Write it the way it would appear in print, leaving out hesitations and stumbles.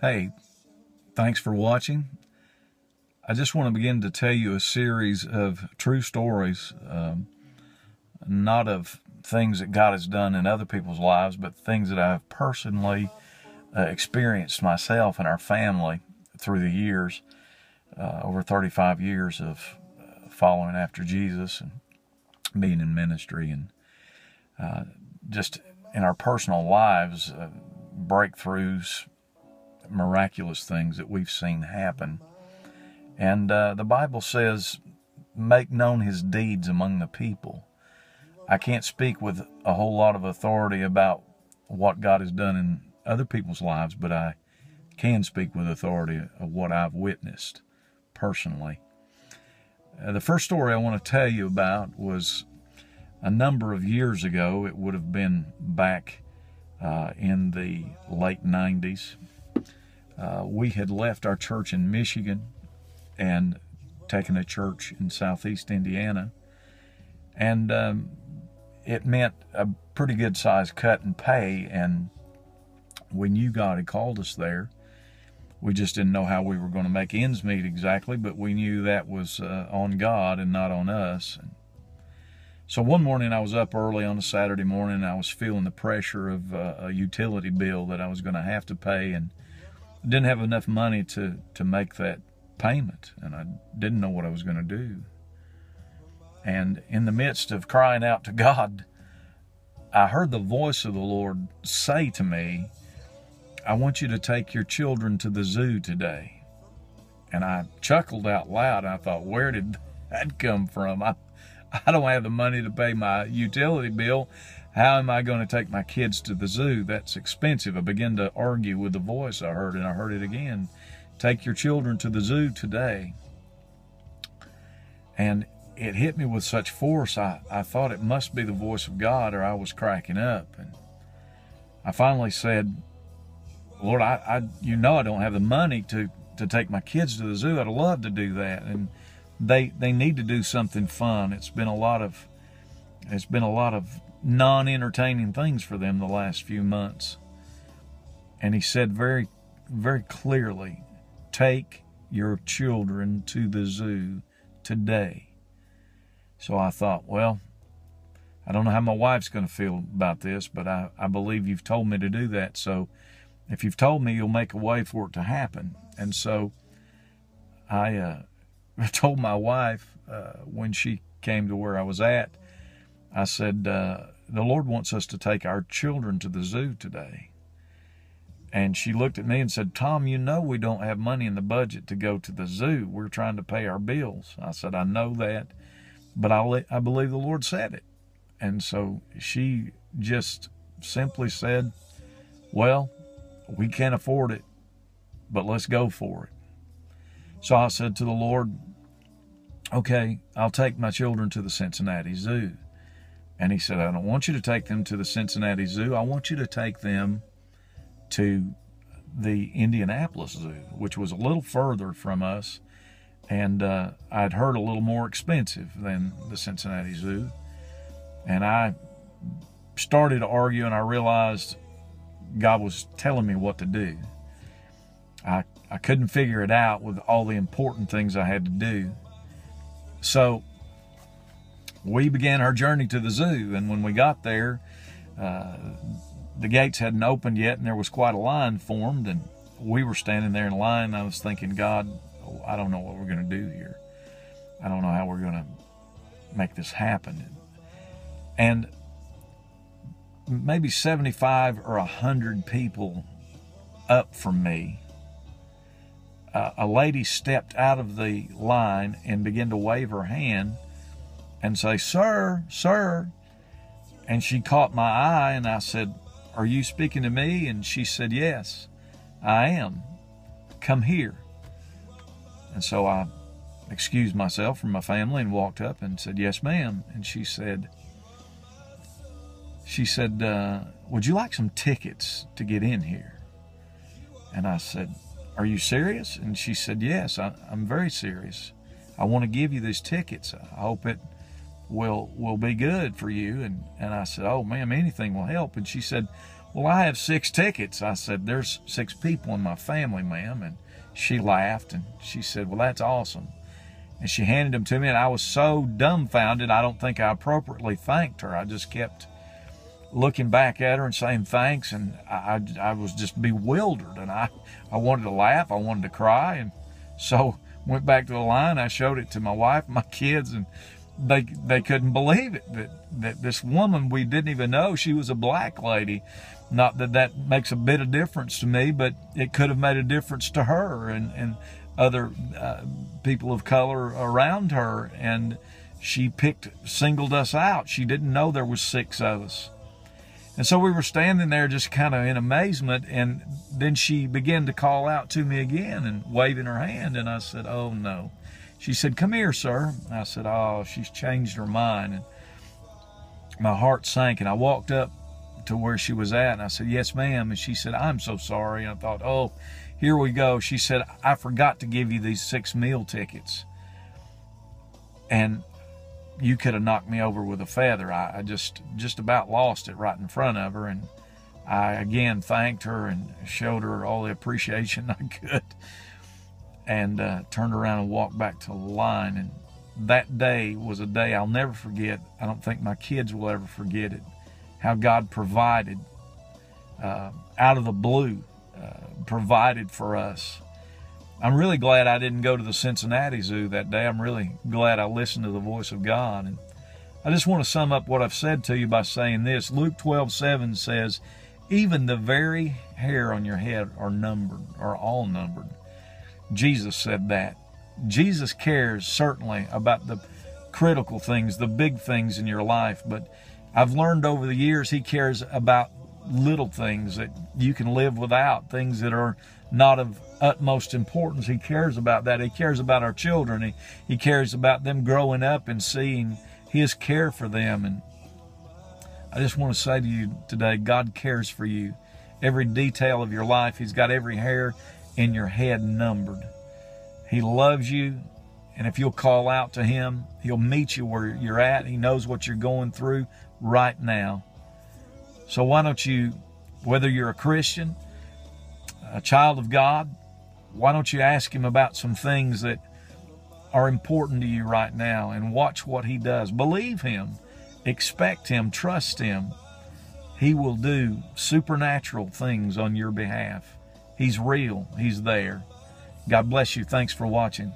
Hey, thanks for watching. I just want to begin to tell you a series of true stories, not of things that God has done in other people's lives, but things that I've personally experienced myself and our family through the years, over 35 years of following after Jesus and being in ministry, and just in our personal lives, breakthroughs, miraculous things that we've seen happen. And the Bible says, make known his deeds among the people. I can't speak with a whole lot of authority about what God has done in other people's lives, but I can speak with authority of what I've witnessed personally. The first story I want to tell you about was a number of years ago. It would have been back in the late 90s. We had left our church in Michigan and taken a church in southeast Indiana, and it meant a pretty good sized cut in pay, and we knew God had called us there. We just didn't know how we were going to make ends meet exactly, but we knew that was on God and not on us. So one morning I was up early on a Saturday morning, and I was feeling the pressure of a utility bill that I was going to have to pay, and didn't have enough money to make that payment, and I didn't know what I was going to do. And in the midst of crying out to God, I heard the voice of the Lord say to me, I want you to take your children to the zoo today. And I chuckled out loud. I thought, where did that come from? I don't have the money to pay my utility bill. How am I going to take my kids to the zoo? That's expensive. I began to argue with the voice I heard, and I heard it again. Take your children to the zoo today. And it hit me with such force, I thought it must be the voice of God, or I was cracking up. And I finally said, Lord, you know I don't have the money to take my kids to the zoo. I'd love to do that. And they need to do something fun. It's been a lot of non-entertaining things for them the last few months. And he said very, very clearly, take your children to the zoo today. So I thought, well, I don't know how my wife's going to feel about this, but I believe you've told me to do that. So if you've told me, you'll make a way for it to happen. And so I told my wife when she came to where I was at, I said, the Lord wants us to take our children to the zoo today. And she looked at me and said, Tom, you know we don't have money in the budget to go to the zoo. We're trying to pay our bills. I said, I know that, but I believe the Lord said it. And so she just simply said, well, we can't afford it, but let's go for it. So I said to the Lord, okay, I'll take my children to the Cincinnati Zoo. And he said, I don't want you to take them to the Cincinnati Zoo. I want you to take them to the Indianapolis Zoo, which was a little further from us. And I'd heard a little more expensive than the Cincinnati Zoo. And I started to argue, and I realized God was telling me what to do. I couldn't figure it out with all the important things I had to do. So we began our journey to the zoo, and when we got there, the gates hadn't opened yet, and there was quite a line formed, and we were standing there in line, and I was thinking, God, I don't know what we're going to do here. I don't know how we're going to make this happen. And maybe 75 or 100 people up from me, a lady stepped out of the line and began to wave her hand and say, sir, sir. And she caught my eye, and I said, are you speaking to me? And she said, yes, I am. Come here. And so I excused myself from my family and walked up and said, yes, ma'am. And she said, would you like some tickets to get in here? And I said, are you serious? And she said, yes, I'm very serious. I want to give you these tickets. I hope it will be good for you. And I said, oh, ma'am, anything will help. And she said, well, I have 6 tickets. I said, there's 6 people in my family, ma'am. And she laughed and she said, well, that's awesome. And she handed them to me, and I was so dumbfounded, I don't think I appropriately thanked her. I just kept looking back at her and saying thanks, and I was just bewildered, and I wanted to laugh, I wanted to cry, and so went back to the line. I showed it to my wife and my kids, and they couldn't believe it, that this woman we didn't even know, she was a black lady. Not that that makes a bit of difference to me, but it could have made a difference to her and other people of color around her, and she singled us out. She didn't know there was 6 of us. And so we were standing there just kind of in amazement, and then she began to call out to me again and waving her hand, and I said, oh no. She said, come here, sir. I said, oh, she's changed her mind. And my heart sank, and I walked up to where she was at, and I said, yes, ma'am. And she said, I'm so sorry. And I thought, oh, here we go. She said, I forgot to give you these 6 meal tickets, and you could have knocked me over with a feather. I just about lost it right in front of her. And I again thanked her and showed her all the appreciation I could, and turned around and walked back to the line. And that day was a day I'll never forget. I don't think my kids will ever forget it, how God provided out of the blue, provided for us. I'm really glad I didn't go to the Cincinnati Zoo that day. I'm really glad I listened to the voice of God. And I just want to sum up what I've said to you by saying this. Luke 12:7 says, even the very hair on your head are numbered, are all numbered. Jesus said that. Jesus cares certainly about the critical things, the big things in your life, but I've learned over the years He cares about little things that you can live without, things that are not of utmost importance. He cares about that. He cares about our children. He cares about them growing up and seeing His care for them. And I just want to say to you today, God cares for you. Every detail of your life, He's got every hair in your head numbered. He loves you, and if you'll call out to Him, He'll meet you where you're at. He knows what you're going through right now. So why don't you, whether you're a Christian, a child of God, why don't you ask Him about some things that are important to you right now, and watch what He does. Believe Him, expect Him, trust Him. He will do supernatural things on your behalf. He's real. He's there. God bless you. Thanks for watching.